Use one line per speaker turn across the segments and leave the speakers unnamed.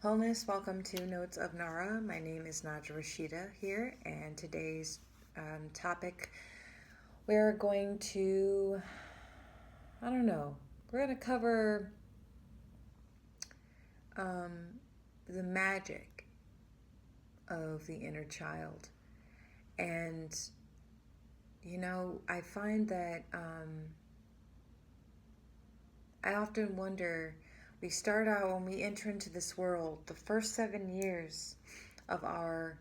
Wholeness, welcome to Notes of Nara. My name is Naja Rashida here, and today's topic we're going to, I don't know, we're going to cover um, the magic of the inner child. And, I find that I often wonder, we start out when we enter into this world, the first 7 years of our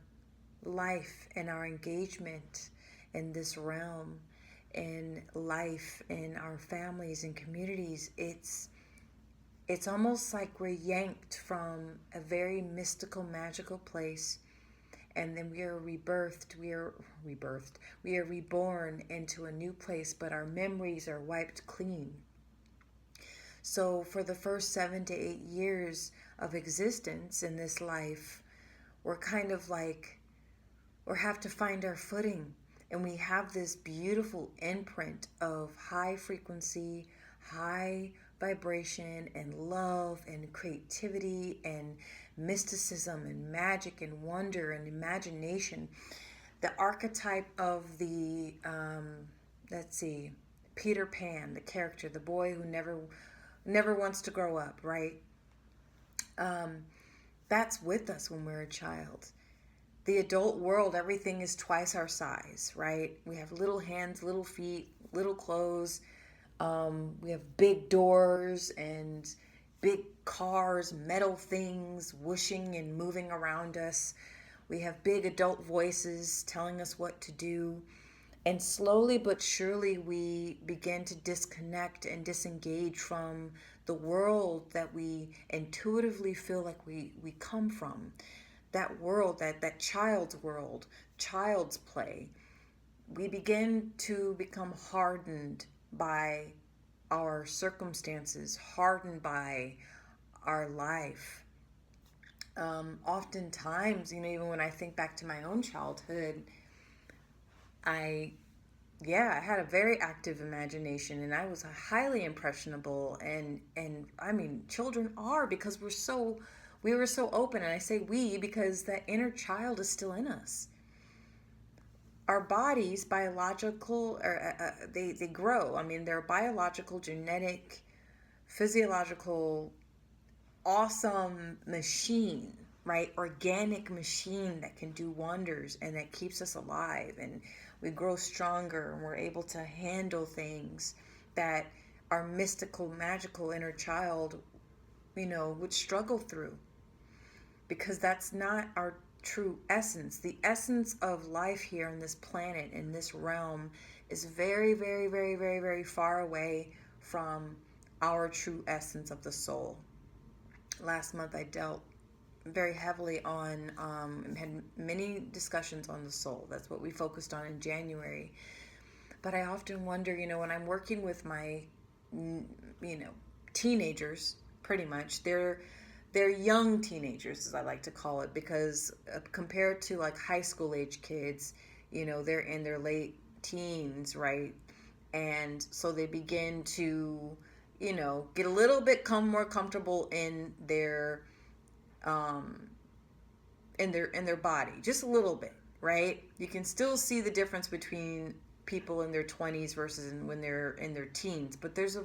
life and our engagement in this realm, in life, in our families and communities, it's almost like we're yanked from a very mystical, magical place, and then we are we are reborn into a new place, but our memories are wiped clean. So for the first 7 to 8 years of existence in this life, we're kind of like, or have to find our footing. And we have this beautiful imprint of high frequency, high vibration, and love, and creativity, and mysticism, and magic, and wonder, and imagination. The archetype of the, Peter Pan, the character, the boy who never wants to grow up, right? Um, that's with us when we're a child. The adult world, everything is twice our size, right? We have little hands, little feet, little clothes. We have big doors and big cars, metal things whooshing and moving around us. We have big adult voices telling us what to do. And slowly but surely, we begin to disconnect and disengage from the world that we intuitively feel like we come from. That world, that child's world, child's play. We begin to become hardened by our circumstances, hardened by our life. Oftentimes, even when I think back to my own childhood, I I had a very active imagination, and I was highly impressionable, and I mean, children are, because we were so open. And I say we because that inner child is still in us. Our bodies, biological, or they grow. I mean, they're biological, genetic, physiological, awesome machine, right? Organic machine that can do wonders and that keeps us alive, and we grow stronger, and we're able to handle things that our mystical, magical inner child, would struggle through, because that's not our true essence. The essence of life here on this planet, in this realm, is very, very, very, very, very far away from our true essence of the soul. Last month I dealt very heavily on, had many discussions on the soul. That's what we focused on in January. But I often wonder, when I'm working with my, teenagers, pretty much, they're young teenagers, as I like to call it, because compared to like high school age kids, they're in their late teens, right? And so they begin to, get a little bit more comfortable um, in their body, just a little bit, right? You can still see the difference between people in their 20s versus when they're in their teens, but there's a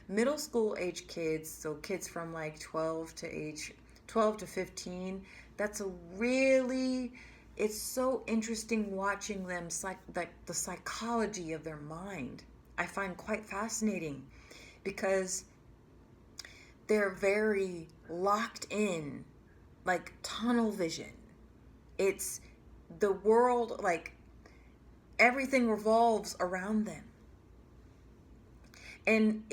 middle school age kids, so kids from like 12 to 15. That's a really, it's so interesting watching them, like the psychology of their mind. I find quite fascinating, because they're very locked in, like tunnel vision. It's the world, like everything revolves around them. And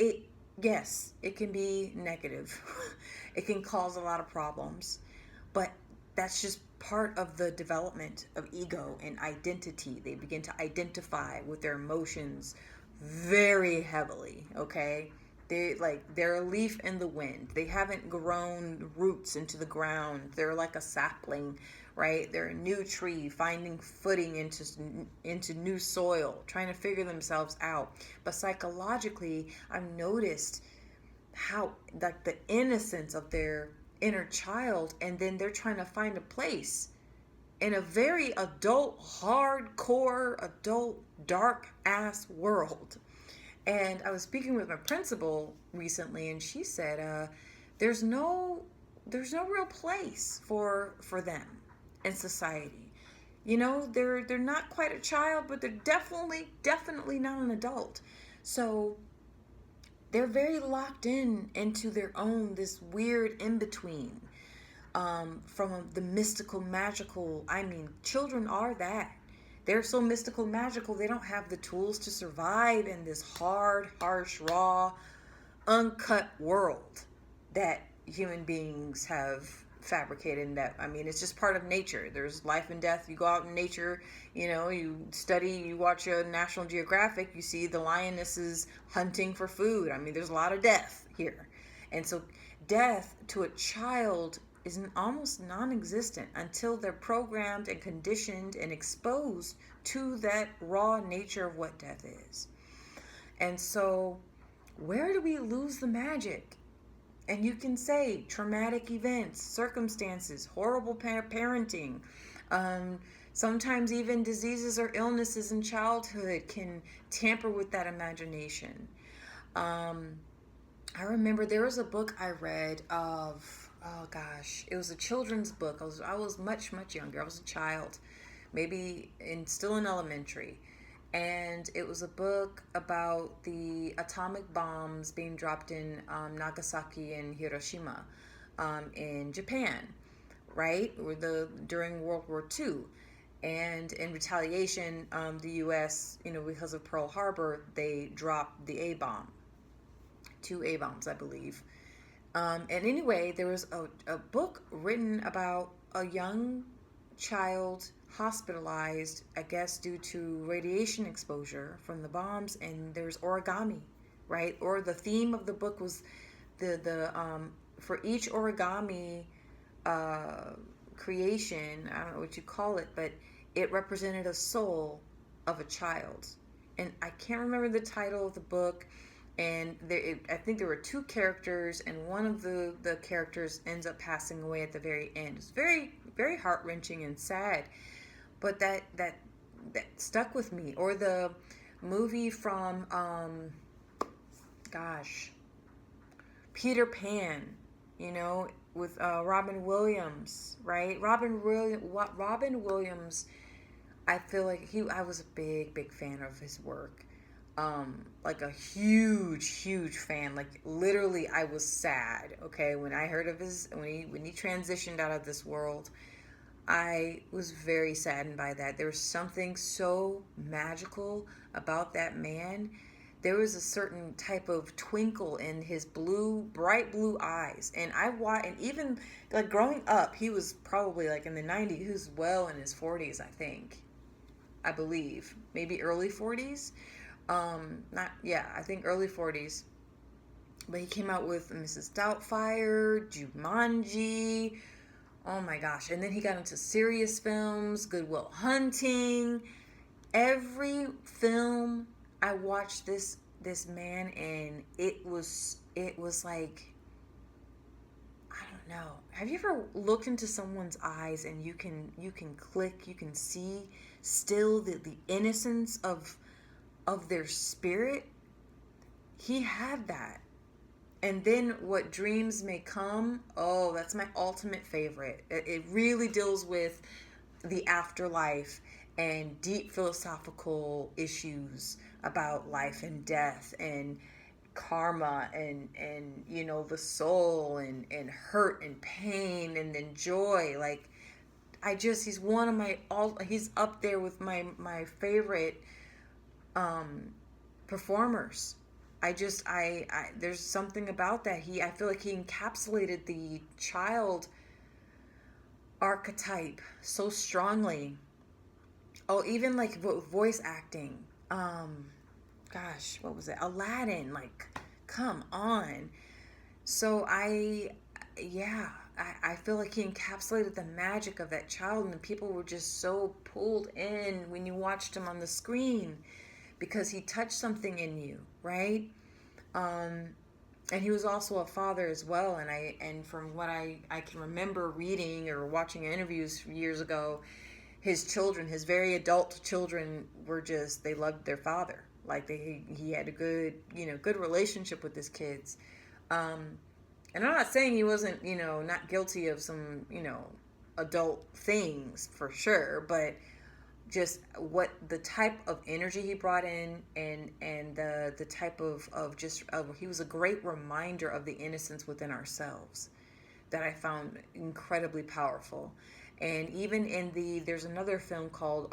yes, it can be negative. It can cause a lot of problems. But that's just part of the development of ego and identity. They begin to identify with their emotions very heavily, okay? They're a leaf in the wind. They haven't grown roots into the ground. They're like a sapling, right? They're a new tree finding footing into new soil, trying to figure themselves out. But psychologically, I've noticed how, like, the innocence of their inner child, and then they're trying to find a place in a very adult, hardcore, adult, dark ass world. And I was speaking with my principal recently, and she said, "There's no, there's no real place for them in society. You know, they're not quite a child, but they're definitely not an adult. So they're very locked in into their own this weird in between, from the mystical, magical. I mean, children are that. They're so mystical, magical, they don't have the tools to survive in this hard, harsh, raw, uncut world that human beings have fabricated. And that, I mean, it's just part of nature. There's life and death. You go out in nature, you know, you study, you watch a National Geographic, you see the lionesses hunting for food. I mean, there's a lot of death here. And so death to a child is almost non-existent until they're programmed and conditioned and exposed to that raw nature of what death is. And so where do we lose the magic? And you can say traumatic events, circumstances, horrible parenting, sometimes even diseases or illnesses in childhood can tamper with that imagination. I remember there was a book I read of, oh gosh, it was a children's book. I was much younger. I was a child, maybe still in elementary. And it was a book about the atomic bombs being dropped in Nagasaki and Hiroshima, in Japan, right? Or during World War II. And in retaliation, the U.S., you know, because of Pearl Harbor, they dropped the A bomb, 2 A bombs, I believe. And anyway, there was a book written about a young child hospitalized, I guess, due to radiation exposure from the bombs, and there's origami, right? Or the theme of the book was the for each origami creation, I don't know what you call it, but it represented a soul of a child. And I can't remember the title of the book. And I think there were 2 characters, and one of the characters ends up passing away at the very end. It's very heart-wrenching and sad, but that stuck with me. Or the movie from Peter Pan, you know, with Robin Williams, right? Robin Williams. I feel like I was a big fan of his work. Like a huge fan. Like literally, I was sad. Okay, when I heard of when he transitioned out of this world, I was very saddened by that. There was something so magical about that man. There was a certain type of twinkle in his bright blue eyes, and and even like growing up, he was probably like in the 90s. He was well in his 40s, I believe, maybe early 40s. I think early 40s. But he came out with Mrs. Doubtfire, Jumanji. Oh my gosh. And then he got into serious films, Good Will Hunting. Every film I watched this man in, it was like, I don't know. Have you ever looked into someone's eyes and you can click, you can see still the innocence of their spirit? He had that. And then What Dreams May Come. Oh, that's my ultimate favorite. It really deals with the afterlife and deep philosophical issues about life and death and karma and you know, the soul and hurt and pain and then joy. Like, he's one of he's up there with my favorite performers. There's something about that. I feel like he encapsulated the child archetype so strongly. Oh, even like voice acting. What was it? Aladdin. Like, come on. So I feel like he encapsulated the magic of that child, and the people were just so pulled in when you watched him on the screen, because he touched something in you, right? And he was also a father as well. And from what I can remember reading or watching interviews years ago, his children, his very adult children, were just, they loved their father. Like he had a good, good relationship with his kids. Um, and I'm not saying he wasn't, not guilty of some, adult things for sure, but just what the type of energy he brought in, and the type of he was a great reminder of the innocence within ourselves that I found incredibly powerful. And even in there's another film called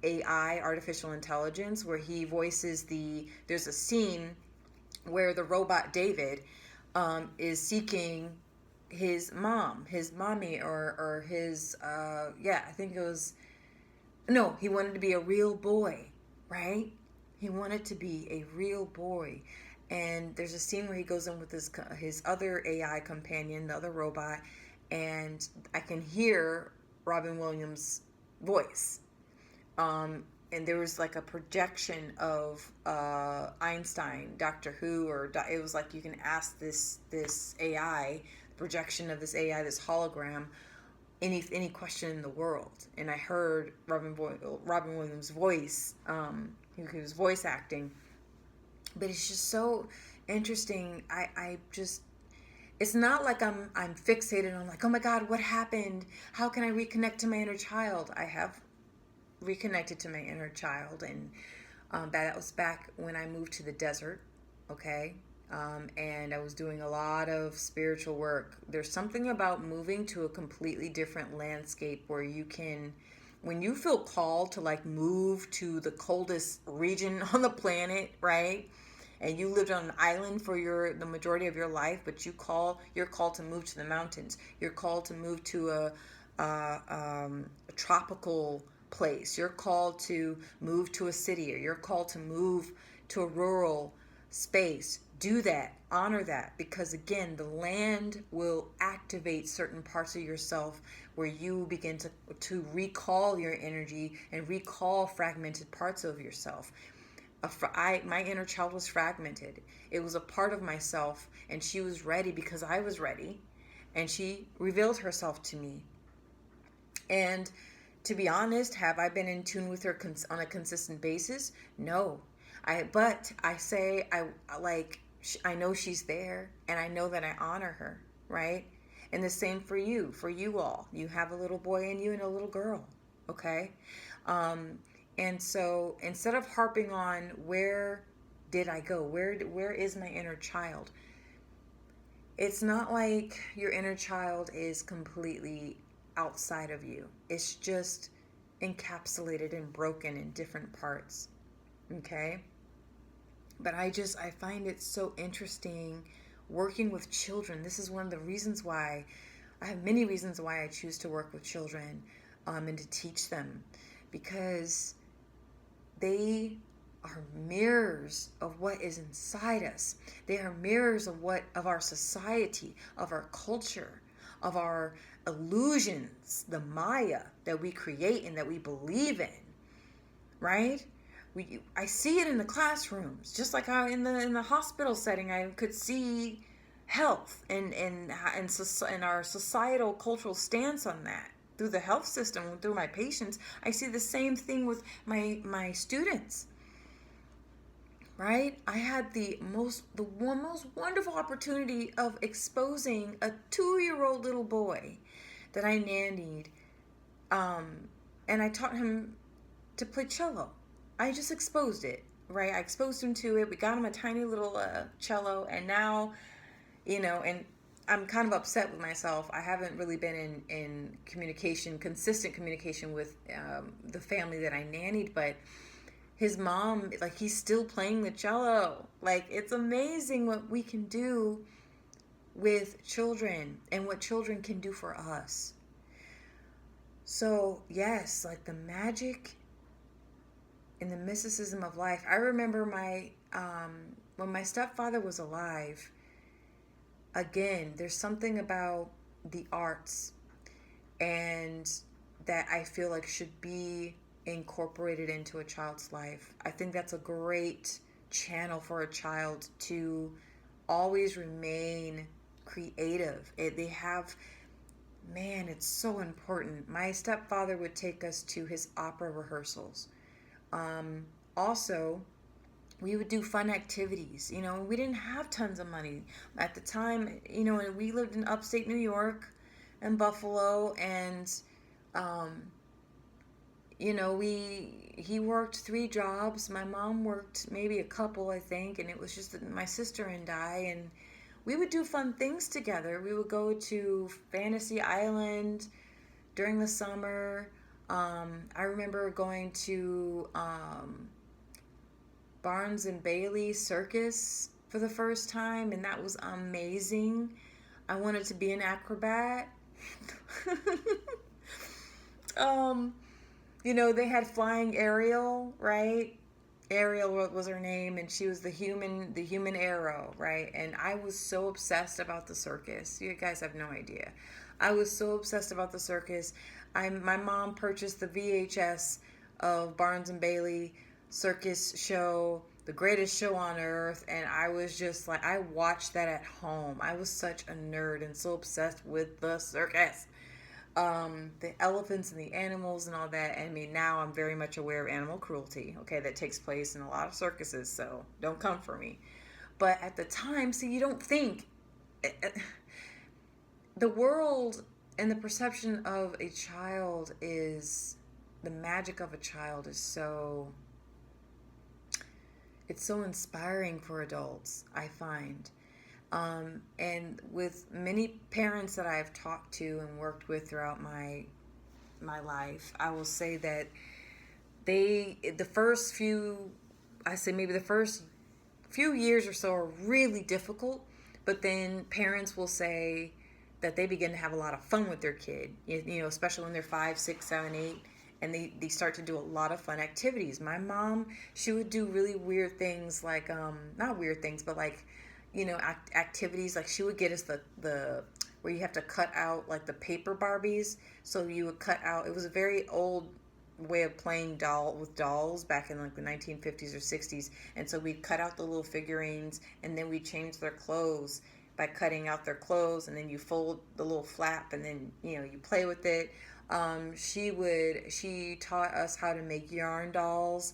AI, Artificial Intelligence, where he voices there's a scene where the robot David is seeking his mommy, or his, yeah, I think it was, no, he wanted to be a real boy, right? He wanted to be a real boy. And there's a scene where he goes in with his other AI companion, the other robot, and I can hear Robin Williams' voice. And there was like a projection of Einstein, Doctor Who, or it was like you can ask this AI, projection of this AI, this hologram, any question in the world. And I heard Robin Williams' voice. He was voice acting, but it's just so interesting. I just, it's not like I'm fixated on, like, oh my God, what happened? How can I reconnect to my inner child? I have reconnected to my inner child, and that was back when I moved to the desert. Okay. And I was doing a lot of spiritual work. There's something about moving to a completely different landscape where you can, when you feel called to like move to the coldest region on the planet, right? And you lived on an island for the majority of your life, but you're called to move to the mountains. You're called to move to a tropical place. You're called to move to a city, or you're called to move to a rural space. Do that, honor that, because again, the land will activate certain parts of yourself where you begin to recall your energy and recall fragmented parts of yourself. My inner child was fragmented. It was a part of myself, and she was ready because I was ready, and she revealed herself to me. And to be honest, have I been in tune with her on a consistent basis? No. But I say, I know she's there, and I know that I honor her, right? And the same for you all. You have a little boy in you and a little girl, okay? And so instead of harping on where did I go, where is my inner child? It's not like your inner child is completely outside of you. It's just encapsulated and broken in different parts, okay? But I find it so interesting working with children. This is one of the reasons why, I have many reasons why I choose to work with children, and to teach them, because they are mirrors of what is inside us. They are mirrors of our society, of our culture, of our illusions, the Maya that we create and that we believe in, right? I see it in the classrooms, just like how in the hospital setting I could see health and our societal cultural stance on that through the health system, through my patients. I see the same thing with my students, right? I had the most wonderful opportunity of exposing a 2-year-old little boy that I nannied, and I taught him to play cello. I just exposed it, right? I exposed him to it. We got him a tiny little cello, and now, and I'm kind of upset with myself. I haven't really been in consistent communication with the family that I nannied, but his mom, like, he's still playing the cello. Like, it's amazing what we can do with children and what children can do for us. So, yes, like the magic in the mysticism of life. I remember when my stepfather was alive, again, there's something about the arts and that I feel like should be incorporated into a child's life. I think that's a great channel for a child to always remain creative. They have, man, it's so important. My stepfather would take us to his opera rehearsals. Also, we would do fun activities. We didn't have tons of money at the time. And we lived in upstate New York and Buffalo, and he worked 3 jobs. My mom worked maybe a couple, I think, and it was just my sister and I, and we would do fun things together. We would go to Fantasy Island during the summer. I remember going to Barnes and Bailey Circus for the first time, and that was amazing. I wanted to be an acrobat. They had Flying Ariel, right? Ariel was her name, and she was the human arrow, right? And I was so obsessed about the circus. You guys have no idea. I was so obsessed about the circus. My mom purchased the VHS of Barnes and Bailey circus show, the greatest show on earth, and I was just like, I watched that at home. I was such a nerd and so obsessed with the circus. The elephants and the animals and all that. I mean, now I'm very much aware of animal cruelty, okay, that takes place in a lot of circuses, so don't come for me. But at the time, see, you don't think. The world and the perception of a child is, the magic of a child is so, it's so inspiring for adults, I find. And with many parents that I've talked to and worked with throughout my life, I will say that the first few years or so are really difficult, but then parents will say that they begin to have a lot of fun with their kid, especially when they're 5, 6, 7, 8, and they start to do a lot of fun activities. My mom, she would do really weird things, like, not weird things, but like, activities. Like, she would get us the where you have to cut out like the paper Barbies. So you would cut out, it was a very old way of playing with dolls back in like the 1950s or 60s. And so we'd cut out the little figurines, and then we change their clothes by cutting out their clothes, and then you fold the little flap, and then you play with it. She taught us how to make yarn dolls.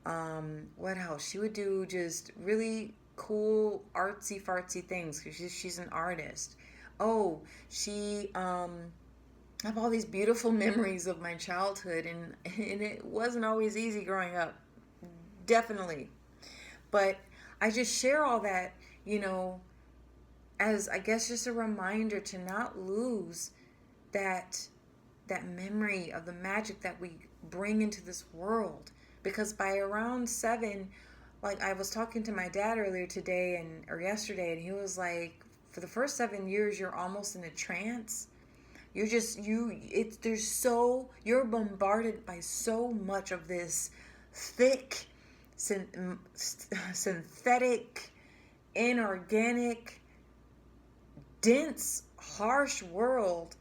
What else? She would do just really cool artsy fartsy things, because she's an artist. Oh, she I have all these beautiful memories of my childhood, and it wasn't always easy growing up, definitely. But I just share all that, as, I guess, just a reminder to not lose that memory of the magic that we bring into this world. Because by around 7, like, I was talking to my dad earlier today or yesterday, and he was like, for the first 7 years, you're almost in a trance. You're you're bombarded by so much of this thick, synthetic, inorganic, dense, harsh world.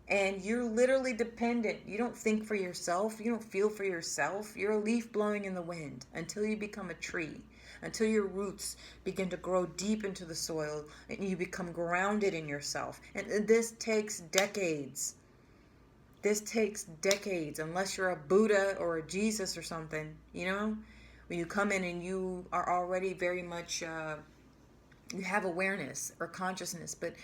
And you're literally dependent. You don't think for yourself. You don't feel for yourself. You're a leaf blowing in the wind until you become a tree, until your roots begin to grow deep into the soil and you become grounded in yourself. And this takes decades. This takes decades, unless you're a Buddha or a Jesus or something, when you come in and you are already very much, you have awareness or consciousness. But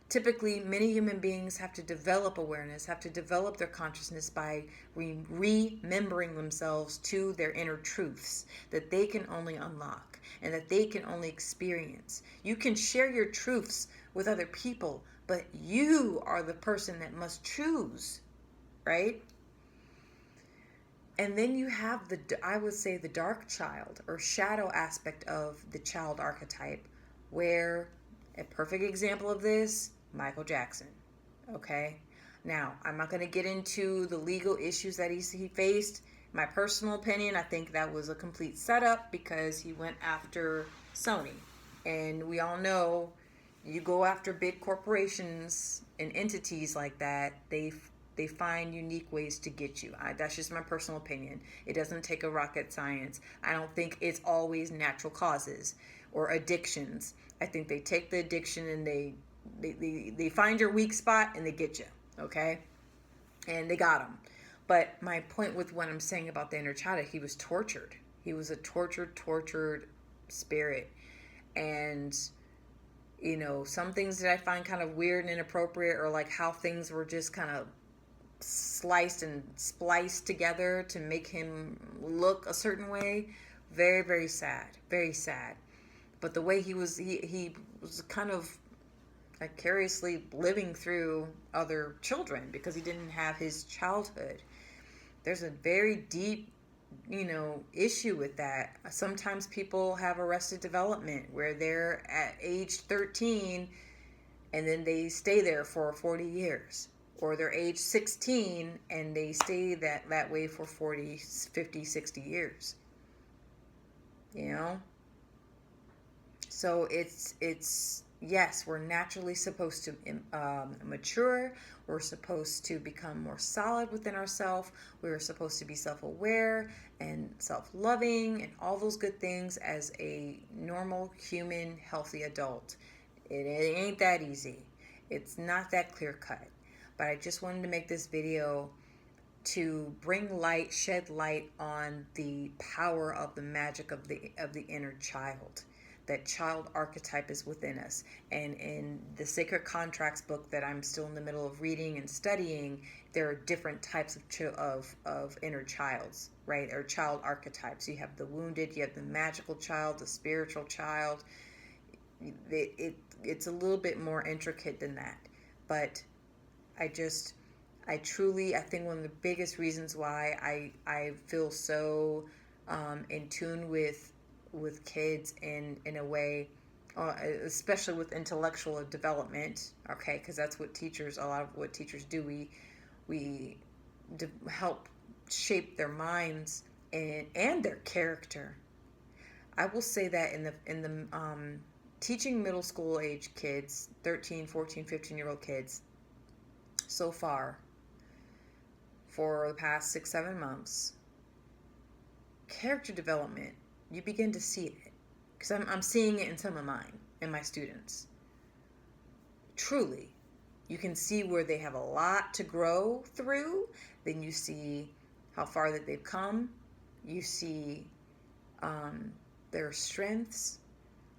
typically, many human beings have to develop awareness, have to develop their consciousness by remembering themselves to their inner truths that they can only unlock and that they can only experience. You can share your truths with other people, but you are the person that must choose, right? And then you have I would say, the dark child or shadow aspect of the child archetype, where a perfect example of this, Michael Jackson. Okay? Now, I'm not going to get into the legal issues that he faced. My personal opinion, I think that was a complete setup, because he went after Sony. And we all know, you go after big corporations and entities like that, they find unique ways to get you. That's just my personal opinion. It doesn't take a rocket science. I don't think it's always natural causes. or addictions. I think they take the addiction and they find your weak spot and they get you, okay? And they got him. But my point with what I'm saying about the inner child, he was tortured. He was a tortured spirit. And, you know, some things that I find kind of weird and inappropriate, or like how things were just kind of sliced and spliced together to make him look a certain way. Very, very sad. Very sad. But the way he was kind of vicariously living through other children because he didn't have his childhood. There's a very deep, you know, issue with that. Sometimes people have arrested development where they're at age 13 and then they stay there for 40 years. Or they're age 16 and they stay that way for 40, 50, 60 years. You know? So it's yes, we're naturally supposed to mature. We're supposed to become more solid within ourselves. We're supposed to be self-aware and self-loving and all those good things as a normal, human, healthy adult. It ain't that easy. It's not that clear-cut. But I just wanted to make this video to bring light, shed light on the power of the magic of the inner child. That child archetype is within us. And in the Sacred Contracts book that I'm still in the middle of reading and studying, there are different types of inner childs, right? Or child archetypes. You have the wounded, you have the magical child, the spiritual child. It's a little bit more intricate than that. But I think one of the biggest reasons why I feel so in tune with kids in a way, especially with intellectual development, okay, because that's what a lot of what teachers do. We help shape their minds and their character. I will say that in the teaching middle school age kids, 13, 14, 15-year-old kids, so far, for the past 6-7 months, character development, you begin to see it. Because I'm seeing it in some of mine, in my students. Truly. You can see where they have a lot to grow through. Then you see how far that they've come. You see their strengths.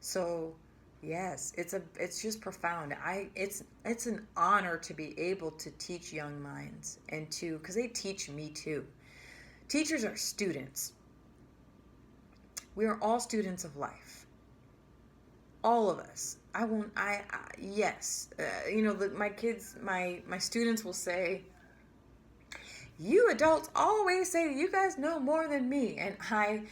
So, yes, it's just profound. It's an honor to be able to teach young minds because they teach me too. Teachers are students. We are all students of life. All of us. Yes. My kids, my students will say, you adults always say you guys know more than me. And I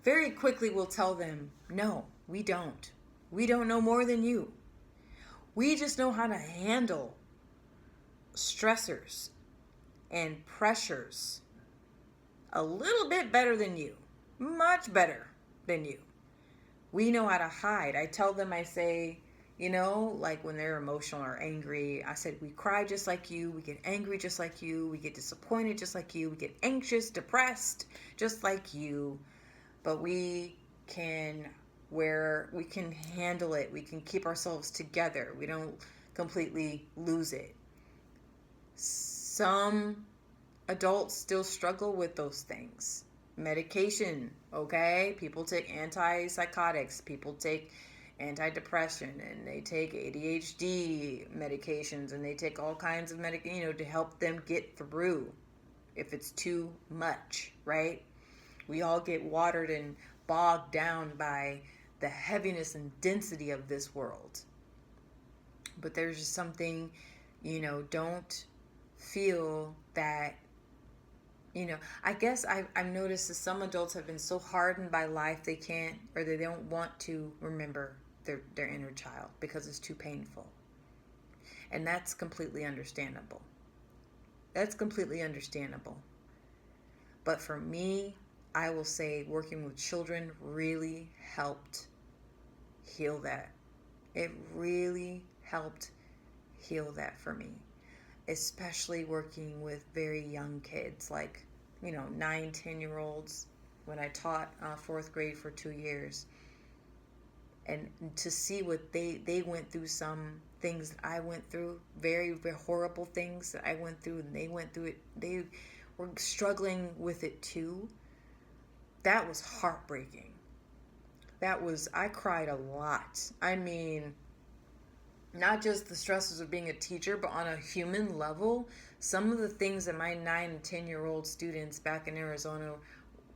very quickly will tell them, no, we don't. We don't know more than you. We just know how to handle stressors and pressures a little bit better than you. Much better than you. We know how to hide. I tell them, I say, like when they're emotional or angry, I said, we cry just like you. We get angry just like you. We get disappointed just like you. We get anxious, depressed just like you. But we can handle it. We can keep ourselves together. We don't completely lose it. Some adults still struggle with those things. Medication, okay? People take antipsychotics. People take antidepressant, and they take ADHD medications, and they take all kinds of to help them get through if it's too much, right? We all get watered and bogged down by the heaviness and density of this world. But there's just something, don't feel that, I guess I've noticed that some adults have been so hardened by life they can't, or they don't want to remember their inner child because it's too painful. And that's completely understandable. That's completely understandable. But for me, I will say working with children really helped heal that. It really helped heal that for me. Especially working with very young kids, like, 9-10-year-olds, when I taught 4th grade for 2 years. and to see what they went through, some things that I went through, very, very horrible things that I went through, and they went through it. They were struggling with it too. That was heartbreaking. I cried a lot. I mean, not just the stresses of being a teacher, but on a human level, some of the things that my 9 and 10-year-old students back in Arizona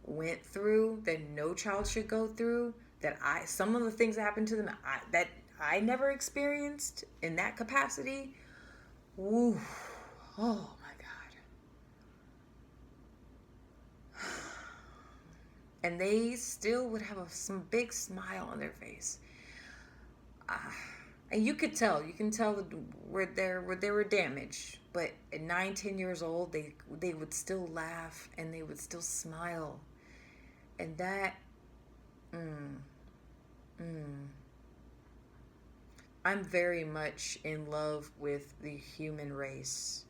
went through that no child should go through, some of the things that happened to them, that I never experienced in that capacity. Woo. Oh my God. And they still would have some big smile on their face. And you can tell where they were damaged. But at 9, 10 years old, they would still laugh and they would still smile. And that, I'm very much in love with the human race.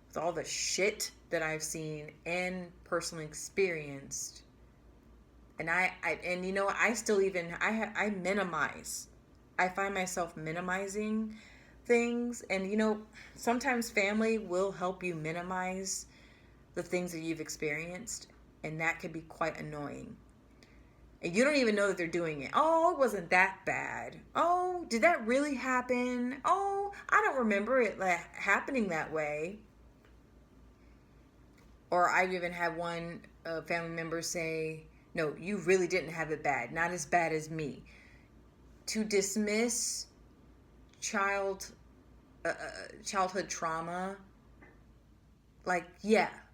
With all the shit that I've seen and personally experienced. And I still even, I minimize. I find myself minimizing things. And, sometimes family will help you minimize the things that you've experienced. And that can be quite annoying. And you don't even know that they're doing it. Oh, it wasn't that bad. Oh, did that really happen? Oh, I don't remember it happening that way. Or I've even had one family member say, no, you really didn't have it bad. Not as bad as me. To dismiss childhood trauma,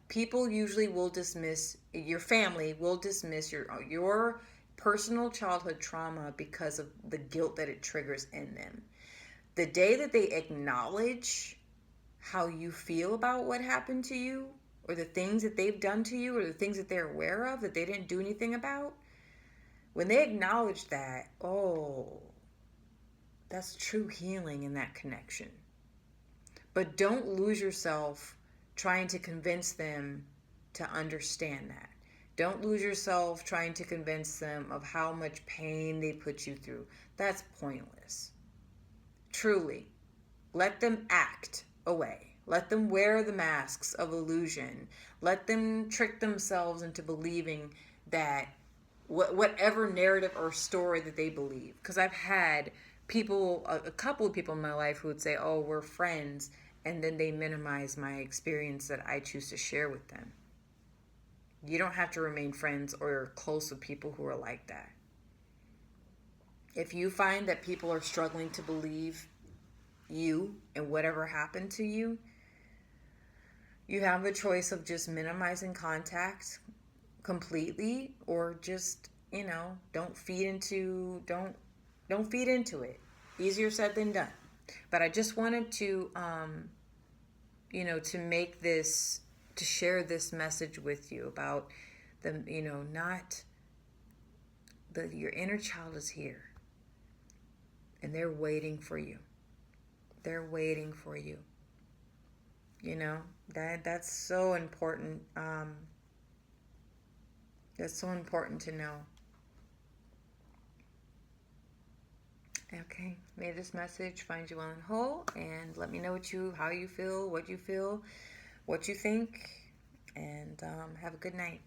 people usually will dismiss, your family will dismiss your personal childhood trauma because of the guilt that it triggers in them. The day that they acknowledge how you feel about what happened to you, or the things that they've done to you, or the things that they're aware of that they didn't do anything about, when they acknowledge that, that's true healing in that connection. But don't lose yourself trying to convince them to understand that. Don't lose yourself trying to convince them of how much pain they put you through. That's pointless. Truly. Let them act away. Let them wear the masks of illusion. Let them trick themselves into believing that whatever narrative or story that they believe. Because I've had people, a couple of people in my life who would say, oh, we're friends, and then they minimize my experience that I choose to share with them. You don't have to remain friends or close with people who are like that. If you find that people are struggling to believe you and whatever happened to you, you have a choice of just minimizing contact completely, or just, don't feed into it. Easier said than done. But I just wanted to to share this message with you about your inner child is here, and they're waiting for you. They're waiting for you. That's so important. That's so important to know. Okay, may this message find you well and whole, and let me know how you feel, what you think, and have a good night.